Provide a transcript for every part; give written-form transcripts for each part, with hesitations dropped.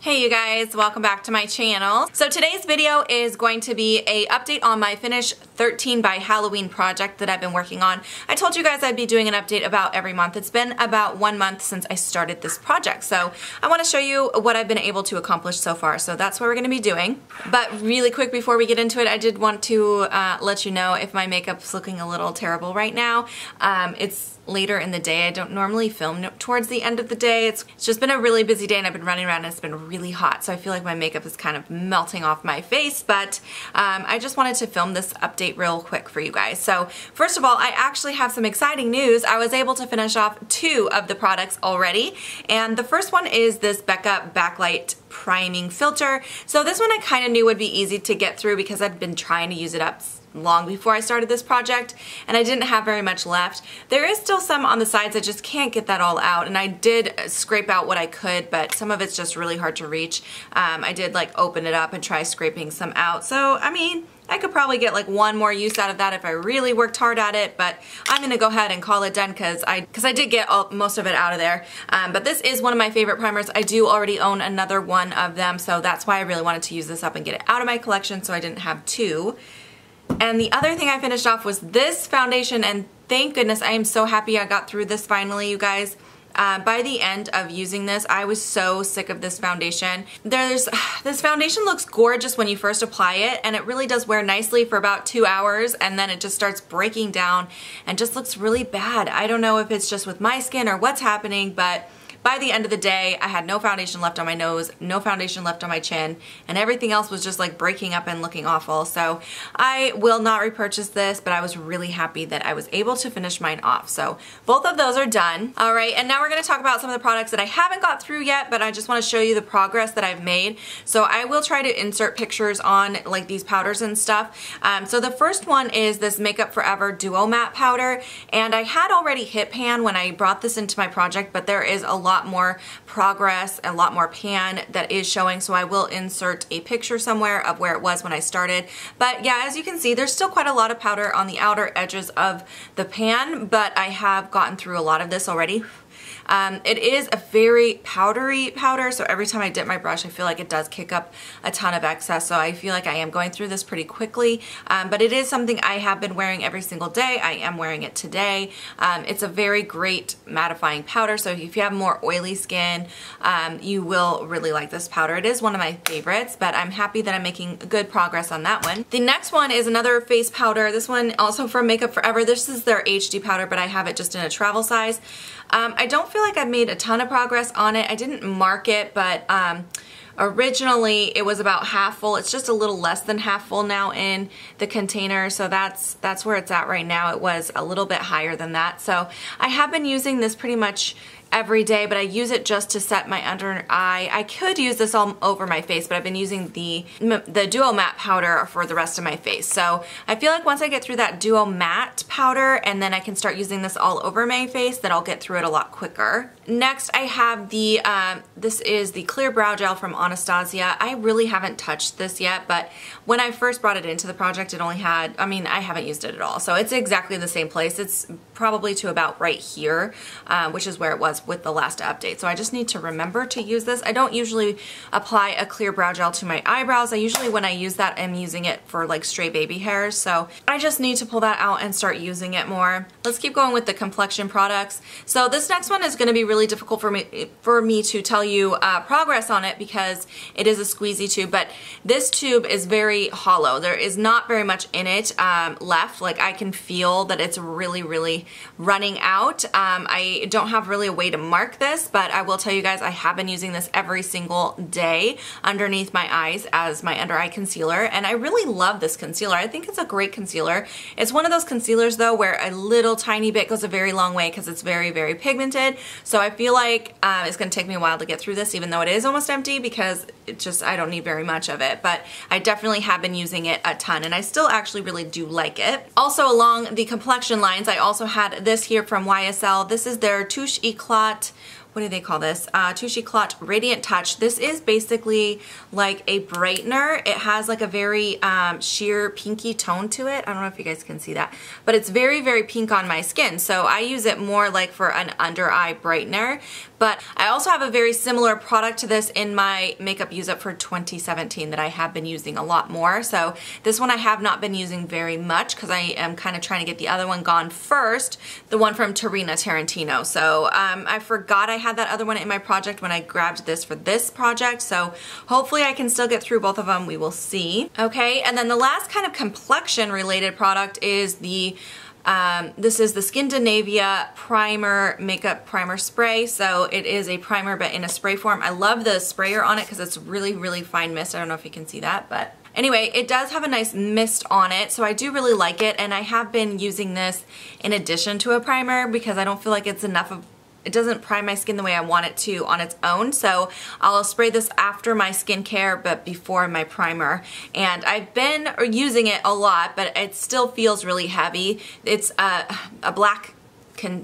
Hey you guys, welcome back to my channel. So today's video is going to be a update on my Finish 13 by Halloween project that I've been working on. I told you guys I'd be doing an update about every month. It's been about 1 month since I started this project, so I want to show you what I've been able to accomplish so far. So that's what we're going to be doing. But really quick before we get into it, I did want to let you know if my makeup's looking a little terrible right now. It's later in the day. I don't normally film towards the end of the day. It's just been a really busy day and I've been running around and it's been really hot, so I feel like my makeup is kind of melting off my face, but I just wanted to film this update real quick for you guys. So first of all, I actually have some exciting news. I was able to finish off 2 of the products already, and the first one is this Becca Backlight Priming Filter. So this one I kind of knew would be easy to get through because I'd been trying to use it up long before I started this project and I didn't have very much left. There is still some on the sides, I just can't get that all out, and I did scrape out what I could, but some of it's just really hard to reach. I did like open it up and try scraping some out, so I mean I could probably get like one more use out of that if I really worked hard at it, but I'm gonna go ahead and call it done because I did get most of it out of there. But this is one of my favorite primers. I do already own another one of them, so that's why I really wanted to use this up and get it out of my collection so I didn't have 2. And the other thing I finished off was this foundation, and thank goodness I am so happy I got through this finally, you guys. By the end of using this, I was so sick of this foundation. This foundation looks gorgeous when you first apply it, and it really does wear nicely for about 2 hours, and then it just starts breaking down and just looks really bad. I don't know if it's just with my skin or what's happening, but by the end of the day, I had no foundation left on my nose, no foundation left on my chin, and everything else was just like breaking up and looking awful. So I will not repurchase this, but I was really happy that I was able to finish mine off. So both of those are done. All right, and now we're gonna talk about some of the products that I haven't got through yet, but I just wanna show you the progress that I've made. So I will try to insert pictures on like these powders and stuff. So the first one is this Makeup Forever Duo Matte Powder, and I had already hit pan when I brought this into my project, but there is a lot more progress, a lot more pan that is showing, so I will insert a picture somewhere of where it was when I started. But yeah, as you can see, there's still quite a lot of powder on the outer edges of the pan, but I have gotten through a lot of this already. It is a very powdery powder, so every time I dip my brush I feel like it does kick up a ton of excess, so I feel like I am going through this pretty quickly, but it is something I have been wearing every single day. I am wearing it today. It's a very great mattifying powder, so if you have more oily skin, you will really like this powder. It is one of my favorites, but I'm happy that I'm making good progress on that one. The next one is another face powder. This one also from Makeup Forever. This is their HD powder, but I have it just in a travel size. I don't feel like I've made a ton of progress on it. I didn't mark it, but originally it was about half full. It's just a little less than half full now in the container, so that's where it's at right now. It was a little bit higher than that. So I have been using this pretty much every day, but I use it just to set my under eye. I could use this all over my face, but I've been using the Duo Matte powder for the rest of my face. So I feel like once I get through that Duo Matte powder and then I can start using this all over my face, that I'll get through it a lot quicker. Next I have the, this is the Clear Brow Gel from Anastasia. I really haven't touched this yet, but when I first brought it into the project it only had, I mean I haven't used it at all. So it's exactly the same place. It's probably to about right here, which is where it was with the last update. So I just need to remember to use this. I don't usually apply a clear brow gel to my eyebrows. I usually, when I use that, I'm using it for like stray baby hairs. So I just need to pull that out and start using it more. Let's keep going with the complexion products. So this next one is going to be really difficult for me to tell you progress on it because it is a squeezy tube, but this tube is very hollow. There is not very much in it left. Like I can feel that it's really running out. I don't have really a way to mark this, but I will tell you guys I have been using this every single day underneath my eyes as my under eye concealer, and I really love this concealer. I think it's a great concealer. It's one of those concealers though where a little tiny bit goes a very long way because it's very pigmented, so I feel like it's going to take me a while to get through this, even though it is almost empty, because it just, I don't need very much of it, but I definitely have been using it a ton and I still actually really do like it. Also along the complexion lines, I also had this here from YSL. This is their Touche Eclat what do they call this? Touche Clot Radiant Touch. This is basically like a brightener. It has like a very sheer pinky tone to it. I don't know if you guys can see that, but it's very, very pink on my skin. So I use it more like for an under eye brightener. But I also have a very similar product to this in my Makeup Use Up for 2017 that I have been using a lot more. So this one I have not been using very much because I am kind of trying to get the other one gone first, the one from Tarantino. So I forgot I had that other one in my project when I grabbed this for this project. So hopefully I can still get through both of them. We will see. Okay, and then the last kind of complexion related product is the this is the Skindinavia Primer Makeup Primer Spray. So it is a primer but in a spray form. I love the sprayer on it because it's really, really fine mist. I don't know if you can see that, but anyway, it does have a nice mist on it, so I do really like it, and I have been using this in addition to a primer because I don't feel like it's enough of, it doesn't prime my skin the way I want it to on its own. So I'll spray this after my skincare but before my primer. And I've been using it a lot, but it still feels really heavy. It's a black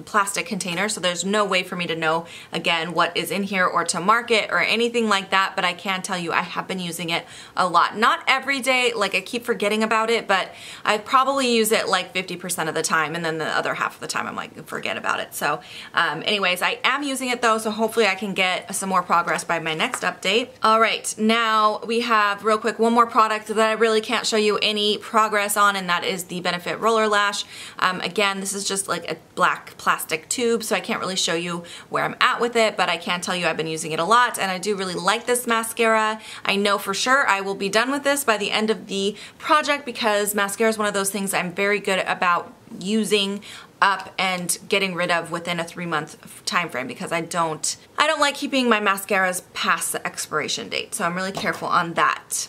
plastic container, so there's no way for me to know again what is in here or to mark it or anything like that, but I can tell you I have been using it a lot. Not every day, like I keep forgetting about it, but I probably use it like 50% of the time, and then the other half of the time I'm like, forget about it. So anyways, I am using it though, so hopefully I can get some more progress by my next update. All right, now we have real quick one more product that I really can't show you any progress on, and that is the Benefit Roller Lash. Again, this is just like a black plastic tube, so I can't really show you where I'm at with it, but I can tell you I've been using it a lot, and I do really like this mascara. I know for sure I will be done with this by the end of the project because mascara is one of those things I'm very good about using up and getting rid of within a 3-month time frame because I don't like keeping my mascaras past the expiration date, so I'm really careful on that.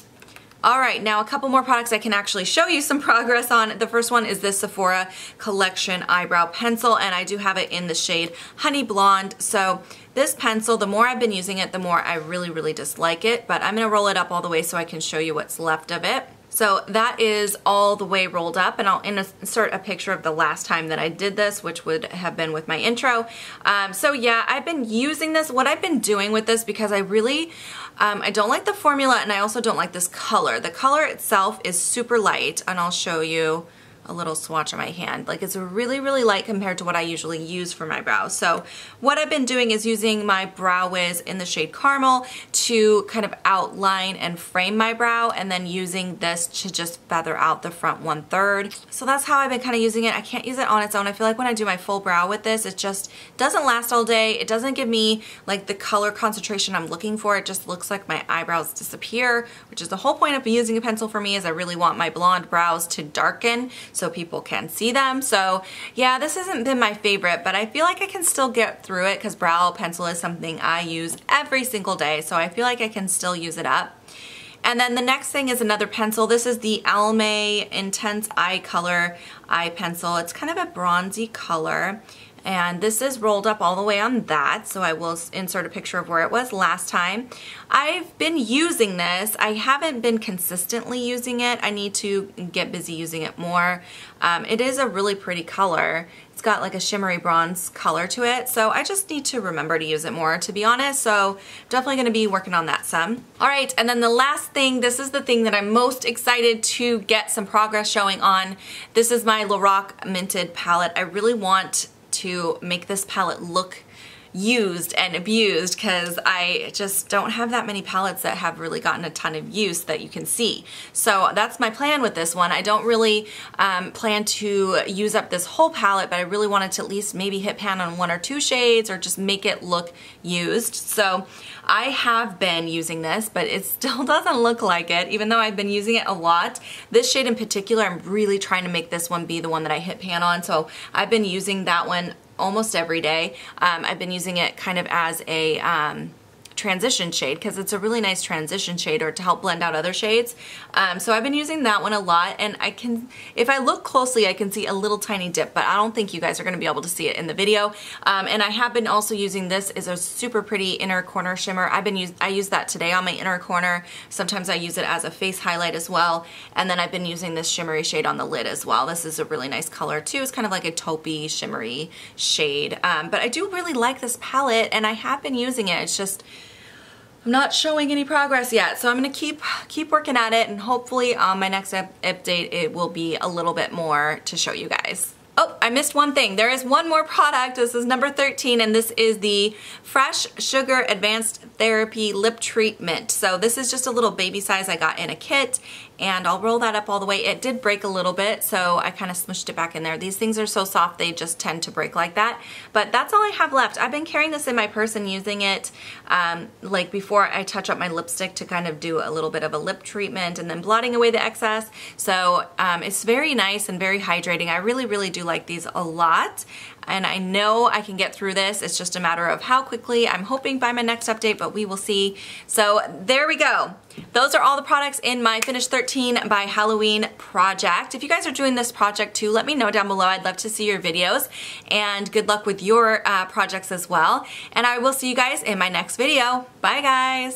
Alright, now a couple more products I can actually show you some progress on. The first one is this Sephora Collection Eyebrow Pencil, and I do have it in the shade Honey Blonde. So this pencil, the more I've been using it, the more I really, really dislike it, but I'm going to roll it up all the way so I can show you what's left of it. So that is all the way rolled up, and I'll insert a picture of the last time that I did this, which would have been with my intro. So yeah, I've been using this. What I've been doing with this, because I really, I don't like the formula, and I also don't like this color. The color itself is super light, and I'll show you a little swatch on my hand. Like, it's really, really light compared to what I usually use for my brows. So what I've been doing is using my Brow Wiz in the shade Caramel to kind of outline and frame my brow, and then using this to just feather out the front 1/3. So that's how I've been kind of using it. I can't use it on its own. I feel like when I do my full brow with this, it just doesn't last all day. It doesn't give me like the color concentration I'm looking for. It just looks like my eyebrows disappear, which is the whole point of using a pencil for me, is I really want my blonde brows to darken so people can see them. So yeah, this hasn't been my favorite, but I feel like I can still get through it because brow pencil is something I use every single day, so I feel like I can still use it up. And then the next thing is another pencil. This is the Almay Intense Eye Color Eye Pencil. It's kind of a bronzy color, and this is rolled up all the way on that, so I will insert a picture of where it was last time. I've been using this. I haven't been consistently using it. I need to get busy using it more. It is a really pretty color. It's got like a shimmery bronze color to it, so I just need to remember to use it more, to be honest, so definitely going to be working on that some. Alright, and then the last thing, this is the thing that I'm most excited to get some progress showing on. This is my Lorac Minted palette. I really want to make this palette look used and abused because I just don't have that many palettes that have really gotten a ton of use that you can see. So that's my plan with this one. I don't really plan to use up this whole palette, but I really wanted to at least maybe hit pan on 1 or 2 shades or just make it look used. So I have been using this, but it still doesn't look like it, even though I've been using it a lot. This shade in particular, I'm really trying to make this one be the one that I hit pan on, so I've been using that one almost every day. I've been using it kind of as a transition shade because it's a really nice transition shade, or to help blend out other shades. So I've been using that one a lot, and if I look closely, I can see a little tiny dip, but I don't think you guys are going to be able to see it in the video. And I have been also using this as a super pretty inner corner shimmer. I use that today on my inner corner. Sometimes I use it as a face highlight as well. And then I've been using this shimmery shade on the lid as well. This is a really nice color too. It's kind of like a taupey shimmery shade. But I do really like this palette, and I have been using it. It's just I'm not showing any progress yet, so I'm going to keep working at it, and hopefully on my next update it will be a little bit more to show you guys. Oh, I missed one thing. There is one more product. This is number 13, and this is the Fresh Sugar Advanced Therapy Lip Treatment. So this is just a little baby size I got in a kit, and I'll roll that up all the way. It did break a little bit, so I kind of smushed it back in there. These things are so soft, they just tend to break like that. But that's all I have left. I've been carrying this in my purse and using it like before I touch up my lipstick to kind of do a little bit of a lip treatment and then blotting away the excess. So it's very nice and very hydrating. I really, really do like these a lot, and I know I can get through this. It's just a matter of how quickly. I'm hoping by my next update, but we will see. So there we go. Those are all the products in my Finish 13 by Halloween project. If you guys are doing this project too, let me know down below. I'd love to see your videos, and good luck with your projects as well. And I will see you guys in my next video. Bye guys.